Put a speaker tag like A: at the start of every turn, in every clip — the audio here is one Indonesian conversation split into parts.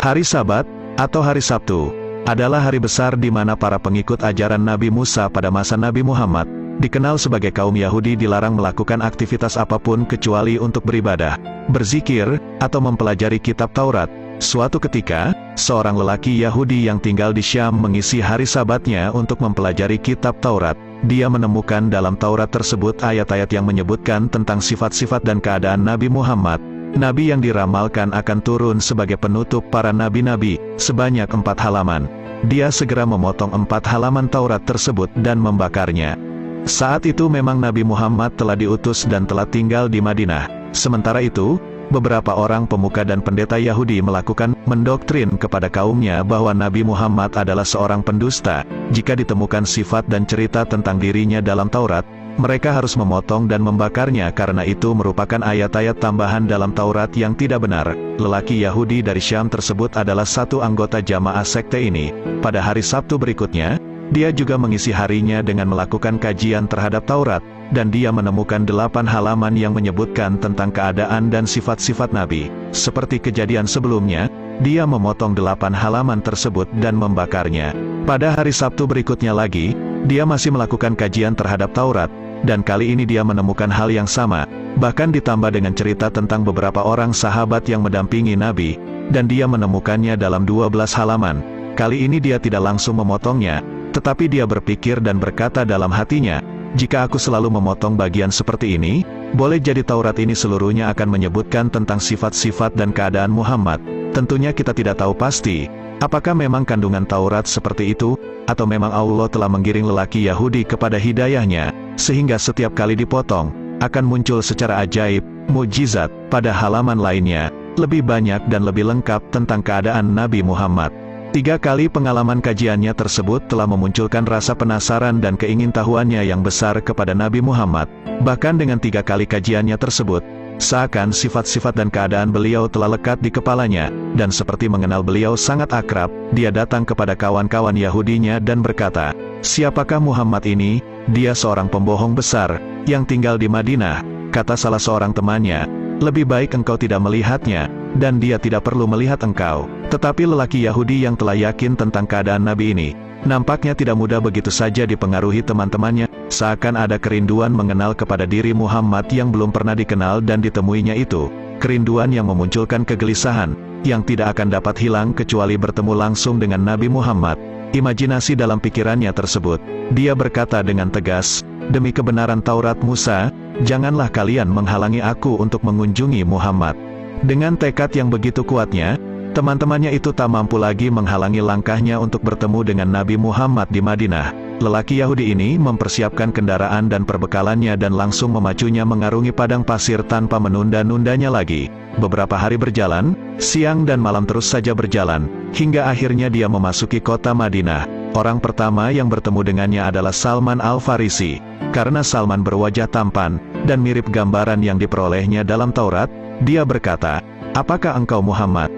A: Hari Sabat, atau hari Sabtu, adalah hari besar di mana para pengikut ajaran Nabi Musa pada masa Nabi Muhammad, dikenal sebagai kaum Yahudi, dilarang melakukan aktivitas apapun kecuali untuk beribadah, berzikir, atau mempelajari kitab Taurat. Suatu ketika, seorang lelaki Yahudi yang tinggal di Syam mengisi hari Sabatnya untuk mempelajari kitab Taurat. Dia menemukan dalam Taurat tersebut ayat-ayat yang menyebutkan tentang sifat-sifat dan keadaan Nabi Muhammad, Nabi yang diramalkan akan turun sebagai penutup para nabi-nabi, sebanyak 4 halaman. Dia segera memotong 4 halaman Taurat tersebut dan membakarnya. Saat itu memang Nabi Muhammad telah diutus dan telah tinggal di Madinah. Sementara itu, beberapa orang pemuka dan pendeta Yahudi melakukan mendoktrin kepada kaumnya bahwa Nabi Muhammad adalah seorang pendusta. Jika ditemukan sifat dan cerita tentang dirinya dalam Taurat, mereka harus memotong dan membakarnya karena itu merupakan ayat-ayat tambahan dalam Taurat yang tidak benar. Lelaki Yahudi dari Syam tersebut adalah satu anggota jamaah sekte ini. Pada hari Sabtu berikutnya, dia juga mengisi harinya dengan melakukan kajian terhadap Taurat, dan dia menemukan 8 halaman yang menyebutkan tentang keadaan dan sifat-sifat Nabi. Seperti kejadian sebelumnya, dia memotong 8 halaman tersebut dan membakarnya. Pada hari Sabtu berikutnya lagi, dia masih melakukan kajian terhadap Taurat, dan kali ini dia menemukan hal yang sama, bahkan ditambah dengan cerita tentang beberapa orang sahabat yang mendampingi Nabi, dan dia menemukannya dalam 12 halaman. Kali ini dia tidak langsung memotongnya, tetapi dia berpikir dan berkata dalam hatinya, jika aku selalu memotong bagian seperti ini, boleh jadi Taurat ini seluruhnya akan menyebutkan tentang sifat-sifat dan keadaan Muhammad. Tentunya kita tidak tahu pasti, apakah memang kandungan Taurat seperti itu, atau memang Allah telah menggiring lelaki Yahudi kepada hidayahnya, sehingga setiap kali dipotong, akan muncul secara ajaib, mukjizat, pada halaman lainnya, lebih banyak dan lebih lengkap tentang keadaan Nabi Muhammad. 3 kali pengalaman kajiannya tersebut telah memunculkan rasa penasaran dan keingintahuannya yang besar kepada Nabi Muhammad. Bahkan dengan 3 kali kajiannya tersebut, seakan sifat-sifat dan keadaan beliau telah lekat di kepalanya, dan seperti mengenal beliau sangat akrab, dia datang kepada kawan-kawan Yahudinya dan berkata, "Siapakah Muhammad ini? Dia seorang pembohong besar, yang tinggal di Madinah." Kata salah seorang temannya, "Lebih baik engkau tidak melihatnya, dan dia tidak perlu melihat engkau." Tetapi lelaki Yahudi yang telah yakin tentang keadaan Nabi ini, nampaknya tidak mudah begitu saja dipengaruhi teman-temannya, seakan ada kerinduan mengenal kepada diri Muhammad yang belum pernah dikenal dan ditemuinya itu, kerinduan yang memunculkan kegelisahan, yang tidak akan dapat hilang kecuali bertemu langsung dengan Nabi Muhammad. Imajinasi dalam pikirannya tersebut, dia berkata dengan tegas, "Demi kebenaran Taurat Musa, janganlah kalian menghalangi aku untuk mengunjungi Muhammad." Dengan tekad yang begitu kuatnya, teman-temannya itu tak mampu lagi menghalangi langkahnya untuk bertemu dengan Nabi Muhammad di Madinah. Lelaki Yahudi ini mempersiapkan kendaraan dan perbekalannya dan langsung memacunya mengarungi padang pasir tanpa menunda-nundanya lagi. Beberapa hari berjalan, siang dan malam terus saja berjalan, hingga akhirnya dia memasuki kota Madinah. Orang pertama yang bertemu dengannya adalah Salman Al-Farisi. Karena Salman berwajah tampan, dan mirip gambaran yang diperolehnya dalam Taurat, dia berkata, "Apakah engkau Muhammad?"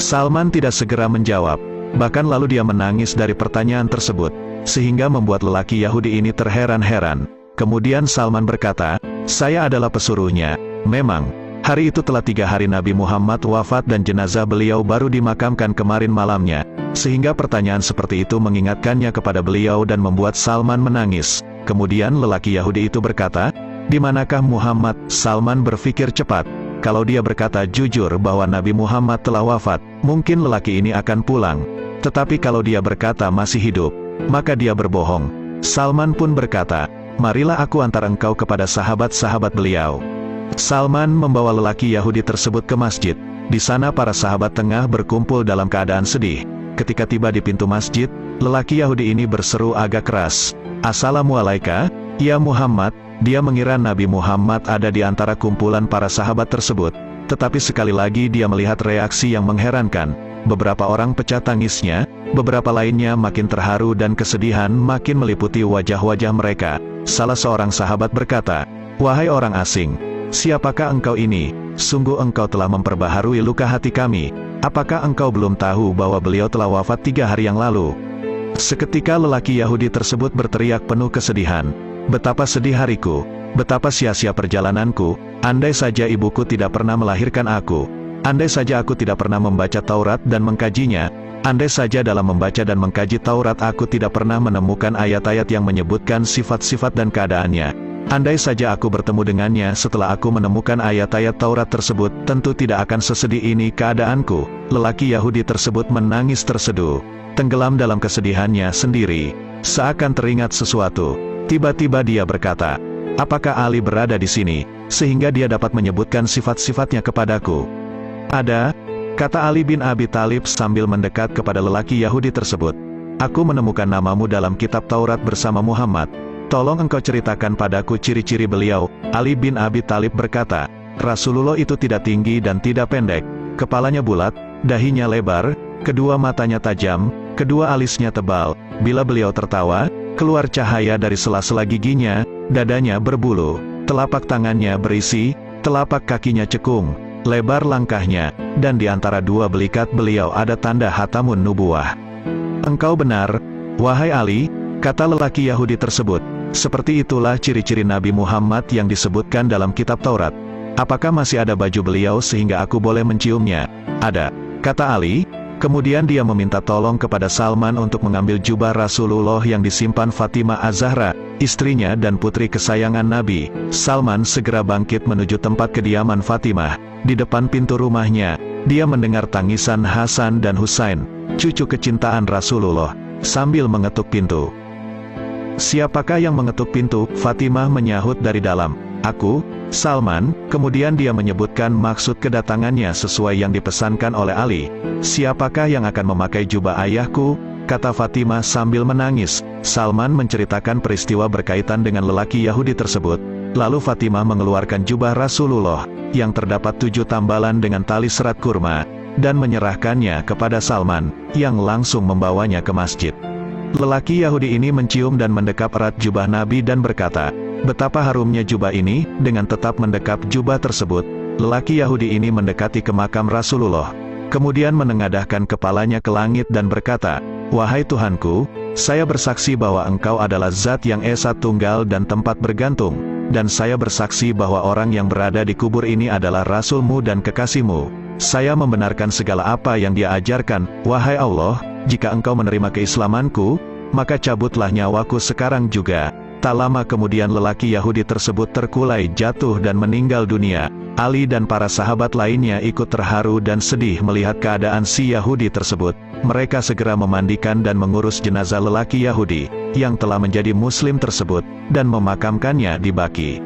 A: Salman tidak segera menjawab, bahkan lalu dia menangis dari pertanyaan tersebut, sehingga membuat lelaki Yahudi ini terheran-heran. Kemudian Salman berkata, "Saya adalah pesuruhnya." Memang, hari itu telah 3 hari Nabi Muhammad wafat dan jenazah beliau baru dimakamkan kemarin malamnya, sehingga pertanyaan seperti itu mengingatkannya kepada beliau dan membuat Salman menangis. Kemudian lelaki Yahudi itu berkata, "Di manakah Muhammad?" Salman berpikir cepat. Kalau dia berkata jujur bahwa Nabi Muhammad telah wafat, mungkin lelaki ini akan pulang. Tetapi kalau dia berkata masih hidup, maka dia berbohong. Salman pun berkata, "Marilah aku antar engkau kepada sahabat-sahabat beliau." Salman membawa lelaki Yahudi tersebut ke masjid. Di sana para sahabat tengah berkumpul dalam keadaan sedih. Ketika tiba di pintu masjid, lelaki Yahudi ini berseru agak keras, "Assalamualaikum, ya Muhammad." Dia mengira Nabi Muhammad ada di antara kumpulan para sahabat tersebut, tetapi sekali lagi dia melihat reaksi yang mengherankan. Beberapa orang pecah tangisnya, beberapa lainnya makin terharu dan kesedihan makin meliputi wajah-wajah mereka. Salah seorang sahabat berkata, "Wahai orang asing, siapakah engkau ini? Sungguh engkau telah memperbaharui luka hati kami. Apakah engkau belum tahu bahwa beliau telah wafat 3 hari yang lalu?" Seketika lelaki Yahudi tersebut berteriak penuh kesedihan, "Betapa sedih hariku, betapa sia-sia perjalananku, andai saja ibuku tidak pernah melahirkan aku." Andai saja aku tidak pernah membaca Taurat dan mengkajinya, andai saja dalam membaca dan mengkaji Taurat aku tidak pernah menemukan ayat-ayat yang menyebutkan sifat-sifat dan keadaannya. Andai saja aku bertemu dengannya setelah aku menemukan ayat-ayat Taurat tersebut, tentu tidak akan sesedih ini keadaanku. Lelaki Yahudi tersebut menangis terseduh, tenggelam dalam kesedihannya sendiri, seakan teringat sesuatu. Tiba-tiba dia berkata, "Apakah Ali berada di sini, sehingga dia dapat menyebutkan sifat-sifatnya kepadaku?" "Ada," kata Ali bin Abi Thalib sambil mendekat kepada lelaki Yahudi tersebut. "Aku menemukan namamu dalam kitab Taurat bersama Muhammad. Tolong engkau ceritakan padaku ciri-ciri beliau." Ali bin Abi Thalib berkata, "Rasulullah itu tidak tinggi dan tidak pendek. Kepalanya bulat, dahinya lebar, kedua matanya tajam, kedua alisnya tebal. Bila beliau tertawa, keluar cahaya dari sela-sela giginya, dadanya berbulu, telapak tangannya berisi, telapak kakinya cekung, lebar langkahnya, dan di antara dua belikat beliau ada tanda hatamun nubuwah." "Engkau benar, wahai Ali," kata lelaki Yahudi tersebut. "Seperti itulah ciri-ciri Nabi Muhammad yang disebutkan dalam kitab Taurat. Apakah masih ada baju beliau sehingga aku boleh menciumnya?" "Ada," kata Ali. Kemudian dia meminta tolong kepada Salman untuk mengambil jubah Rasulullah yang disimpan Fatimah Az-Zahra, istrinya dan putri kesayangan Nabi. Salman segera bangkit menuju tempat kediaman Fatimah. Di depan pintu rumahnya, dia mendengar tangisan Hasan dan Husain, cucu kecintaan Rasulullah, sambil mengetuk pintu. "Siapakah yang mengetuk pintu?" Fatimah menyahut dari dalam. "Aku, Salman." Kemudian dia menyebutkan maksud kedatangannya sesuai yang dipesankan oleh Ali. "Siapakah yang akan memakai jubah ayahku?" kata Fatimah sambil menangis. Salman menceritakan peristiwa berkaitan dengan lelaki Yahudi tersebut. Lalu Fatimah mengeluarkan jubah Rasulullah, yang terdapat 7 tambalan dengan tali serat kurma, dan menyerahkannya kepada Salman, yang langsung membawanya ke masjid. Lelaki Yahudi ini mencium dan mendekap erat jubah Nabi dan berkata, "Betapa harumnya jubah ini." Dengan tetap mendekap jubah tersebut, lelaki Yahudi ini mendekati ke makam Rasulullah. Kemudian menengadahkan kepalanya ke langit dan berkata, "Wahai Tuhanku, saya bersaksi bahwa Engkau adalah Zat yang Esa Tunggal dan tempat bergantung. Dan saya bersaksi bahwa orang yang berada di kubur ini adalah Rasul-Mu dan kekasih-Mu. Saya membenarkan segala apa yang Dia ajarkan. Wahai Allah, jika Engkau menerima keislamanku, maka cabutlah nyawaku sekarang juga." Tak lama kemudian lelaki Yahudi tersebut terkulai jatuh dan meninggal dunia. Ali dan para sahabat lainnya ikut terharu dan sedih melihat keadaan si Yahudi tersebut. Mereka segera memandikan dan mengurus jenazah lelaki Yahudi, yang telah menjadi Muslim tersebut, dan memakamkannya di Baqi.